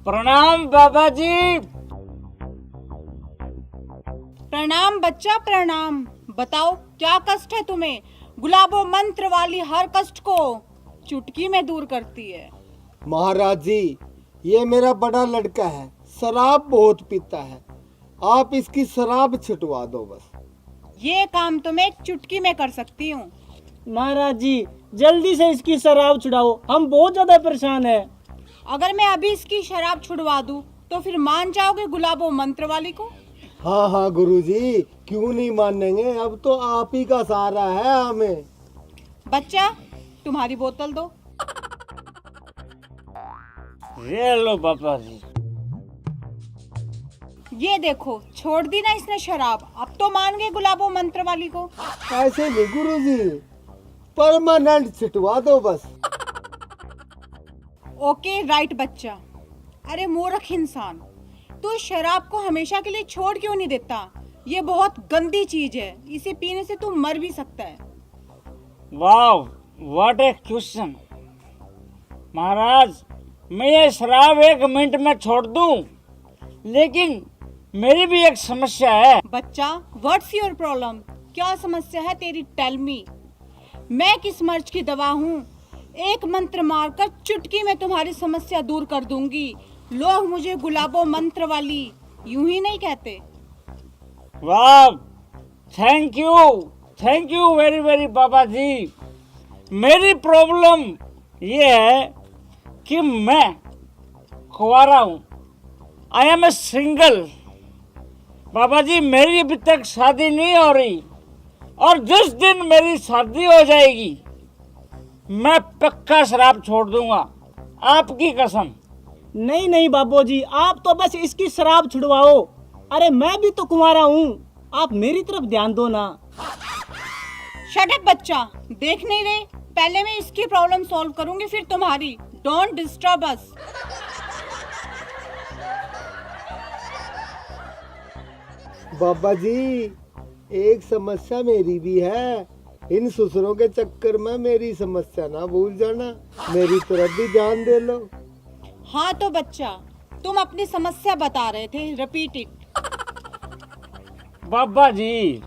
प्रणाम बाबा जी। प्रणाम बच्चा प्रणाम। बताओ क्या कष्ट है तुम्हें? गुलाबो मंत्र वाली हर कष्ट को चुटकी में दूर करती है। महाराज जी, ये मेरा बड़ा लड़का है, शराब बहुत पीता है। आप इसकी शराब छिटवा दो बस। ये काम तो मैं एक चुटकी में कर सकती हूँ। महाराज जी जल्दी से इसकी शराब छुड़ाओ, हम बहुत ज्यादा परेशान हैं। अगर मैं अभी इसकी शराब छुड़वा दूँ तो फिर मान जाओगे गुलाबो मंत्र वाली को? हाँ हाँ गुरुजी, क्यों नहीं मानेंगे, अब तो आप ही का सहारा है हमें। बच्चा तुम्हारी बोतल दो। ये लो बाबा जी। ये देखो छोड़ दी ना इसने शराब, अब तो मान गए गुलाबो मंत्र वाली को। ऐसे नहीं गुरुजी, परमानेंट छिटवा दो बस। ओके राइट बच्चा। अरे मूर्ख इंसान, तू शराब को हमेशा के लिए छोड़ क्यों नहीं देता? ये बहुत गंदी चीज है, इसे पीने से तू मर भी सकता है। वाव, व्हाट ए क्वेश्चन। महाराज, मैं ये शराब 1 मिनट में छोड़ दूं, लेकिन मेरी भी एक समस्या है। बच्चा व्हाट्स योर प्रॉब्लम? क्या समस्या है तेरी? Tell me. मैं किस मर्ज की दवा हूँ? एक मंत्र मारकर चुटकी में तुम्हारी समस्या दूर कर दूंगी। लोग मुझे गुलाबो मंत्र वाली यूं ही नहीं कहते। वाह, थैंक यू वेरी वेरी बाबा जी। मेरी प्रॉब्लम ये है कि मैं कुंवारा हूँ, आई एम ए सिंगल। बाबा जी मेरी अभी तक शादी नहीं हो रही, और जिस दिन मेरी शादी हो जाएगी मैं पक्का शराब छोड़ दूंगा, आपकी कसम। नहीं नहीं बाबूजी, आप तो बस इसकी शराब छुड़वाओ। अरे मैं भी तो कुंवारा हूँ, आप मेरी तरफ ध्यान दो ना। शट अप बच्चा, देख नहीं रहे? पहले मैं इसकी प्रॉब्लम सॉल्व करूंगी फिर तुम्हारी। Don't disturb us. बाबा जी, एक समस्या मेरी भी है। इन ससुरों के चक्कर में मेरी समस्या ना भूल जाना, मेरी तरफ भी ध्यान दे लो। हाँ तो बच्चा, तुम अपनी समस्या बता रहे थे, रिपीट इट। बाबा जी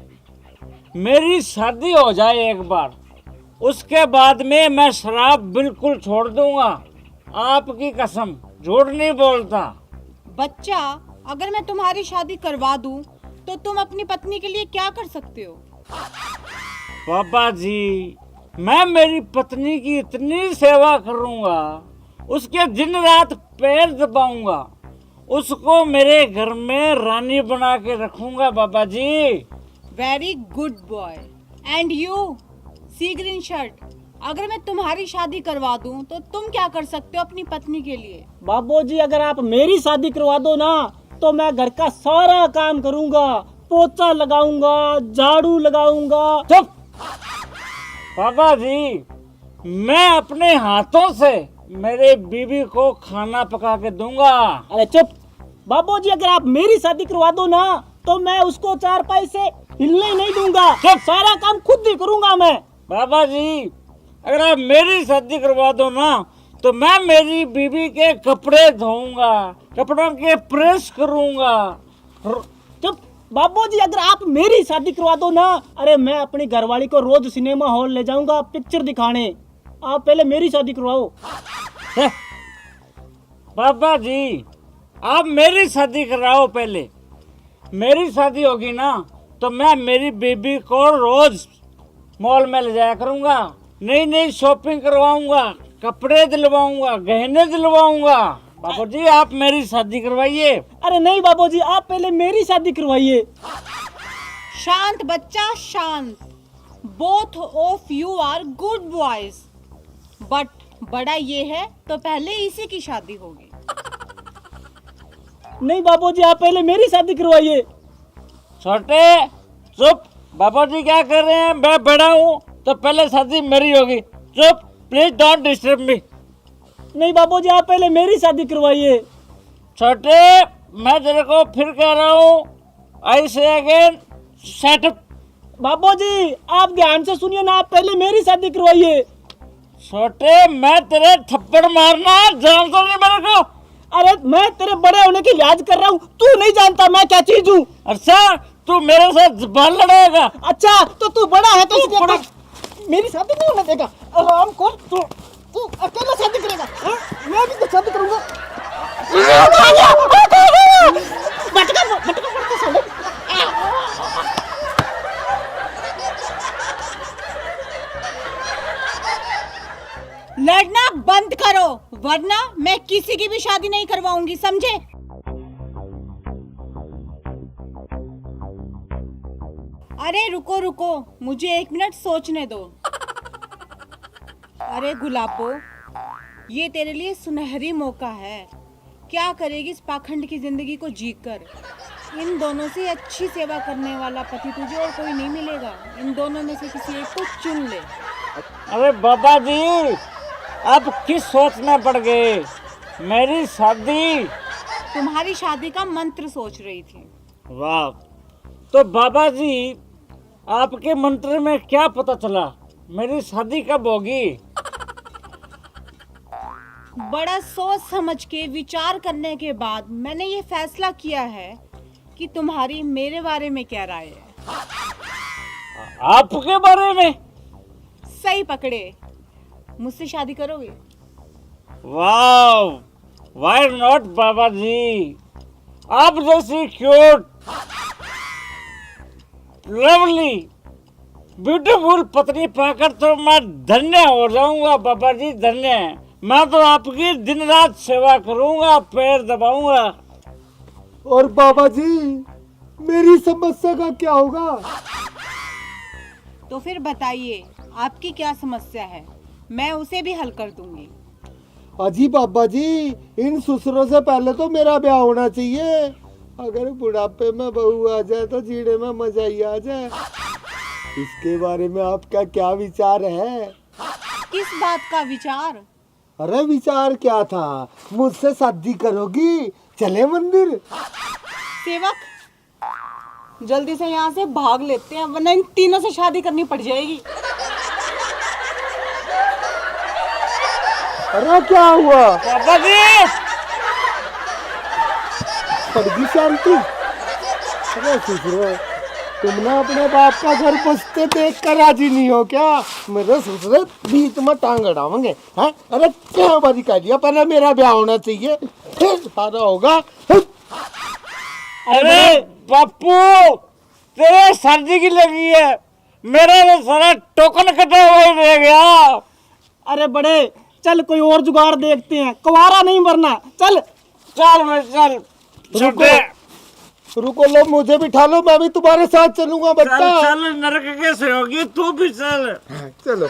मेरी शादी हो जाए एक बार, उसके बाद में मैं शराब बिल्कुल छोड़ दूंगा, आपकी कसम, झूठ नहीं बोलता। बच्चा अगर मैं तुम्हारी शादी करवा दूं तो तुम अपनी पत्नी के लिए क्या कर सकते हो? बाबा जी मैं मेरी पत्नी की इतनी सेवा करूंगा, उसके दिन रात पैर दबाऊंगा, उसको मेरे घर में रानी बना के रखूंगा बाबा जी। Very good boy. And you see green shirt, अगर मैं तुम्हारी शादी करवा दूं तो तुम क्या कर सकते हो अपनी पत्नी के लिए? बाबूजी अगर आप मेरी शादी करवा दो ना तो मैं घर का सारा काम करूंगा, पोछा लगाऊंगा, झाड़ू लगाऊंगा। चुप बाबा जी, मैं अपने हाथों से मेरे बीवी को खाना पका के दूंगा। अरे चुप बाबूजी, अगर आप मेरी शादी करवा दो ना तो मैं उसको 4 पैसे हिलने ही नहीं दूंगा, सारा काम खुद ही करूंगा मैं। बाबा जी अगर आप मेरी शादी करवा दो ना तो मैं मेरी बीवी के कपड़े धोऊंगा, कपड़ों के प्रेस करूंगा। चुप बाबूजी, अगर आप मेरी शादी करवा दो ना, अरे मैं अपनी घरवाली को रोज सिनेमा हॉल ले जाऊंगा पिक्चर दिखाने। आप पहले मेरी शादी करवाओ। बाबा जी आप मेरी शादी कराओ पहले, मेरी शादी होगी ना तो मैं मेरी बीबी को रोज मॉल में ले जाया करूंगा, नई नई शॉपिंग करवाऊंगा, कपड़े दिलवाऊंगा, गहने दिलवाऊंगा। बाबू जी आप मेरी शादी करवाइए। अरे नहीं बाबूजी, आप पहले मेरी शादी करवाइए। शांत बच्चा शांत। Both of you are good boys, but बड़ा ये है तो पहले इसी की शादी होगी। नहीं बाबूजी, आप पहले मेरी शादी करवाइए। छोटे चुप। बाबा जी क्या कर रहे हैं? मैं बड़ा हूँ तो पहले शादी मेरी होगी। चुप, प्लीज डोंट डिस्टर्ब मी। नहीं बाबूजी, आप पहले मेरी शादी करवाइए। छोटे मैं तेरे को फिर कह रहा हूँ, आई से अगेन, शट अप। बाबूजी आप ध्यान से सुनिए ना, आप पहले मेरी शादी करवाइए। छोटे मैं तेरे थप्पड़ मारना जानता नहीं मेरे को। अरे मैं तेरे बड़े होने की लिहाज कर रहा हूँ, तू नहीं जानता मैं क्या चीज हूँ। अच्छा तू मेरे साथ बाल लड़ाएगा? अच्छा तो तू बड़ा है तो इसलिए बड़ा- मेरी शादी नहीं होने देगा। आराम कर, तू अकेला शादी करेगा, हाँ? मैं भी तो शादी करूंगा। भटका भटका साले। लड़ना बंद करो, वरना मैं किसी की भी शादी नहीं करवाऊंगी, समझे? अरे रुको रुको, मुझे 1 मिनट सोचने दो। अरे गुलाबो, ये तेरे लिए सुनहरी मौका है। क्या करेगी इस पाखंड की जिंदगी को जीकर? इन दोनों से अच्छी सेवा करने वाला पति तुझे और कोई नहीं मिलेगा। इन दोनों में से किसी एक को चुन ले। अरे बाबा जी आप किस सोच में पड़ गए? मेरी शादी। तुम्हारी शादी का मंत्र सोच रही थी। वाह, तो बाबा जी आपके मंत्र में क्या पता चला? मेरी शादी कब होगी? बड़ा सोच समझ के विचार करने के बाद मैंने ये फैसला किया है कि तुम्हारी मेरे बारे में क्या राय है। आपके बारे में? सही पकड़े, मुझसे शादी करोगे? वाह, व्हाई नॉट बाबा जी। आप जैसी क्यूट, लवली, ब्यूटीफुल पत्नी पाकर तो मैं धन्य हो जाऊंगा बाबा जी, धन्य। मैं तो आपकी दिन रात सेवा करूंगा, पैर दबाऊंगा। और बाबा जी मेरी समस्या का क्या होगा? तो फिर बताइए आपकी क्या समस्या है, मैं उसे भी हल कर दूंगी। अजी बाबा जी, इन ससुरों से पहले तो मेरा ब्याह होना चाहिए। अगर बुढ़ापे में बहू आ जाए तो जीने में मजा ही आ जाए। इसके बारे में आपका क्या विचार है? किस बात का विचार? अरे विचार क्या था, मुझसे शादी करोगी? चले मंदिर। सेवक, जल्दी से यहाँ से भाग लेते हैं, वरना इन तीनों से शादी करनी पड़ जाएगी। अरे क्या हुआ? बाबा जी पड़गी शांति। अरे ससुरो, तुम ना अपने बाप का घर बसते देख कर राजी नहीं हो क्या? मेरे ससुरे बीच में टांग अड़ावेंगे, हैं? अरे क्या बारी कर दिया, पहले मेरा ब्याह होना चाहिए फिर सारा होगा। अरे बापू तेरे शादी की लगी है, मेरा तो सारा टोकन कटा हुआ ही रह गया। अरे बड़े चल कोई और जुगाड़ देखते हैं, कुंवारा नहीं मरना, चल। चल मैं चल। रुको लो, मुझे बिठा लो, मैं भी तुम्हारे साथ चलूंगा चल बच्चा। चल, नरक कैसे होगी, तू भी चल। चलो।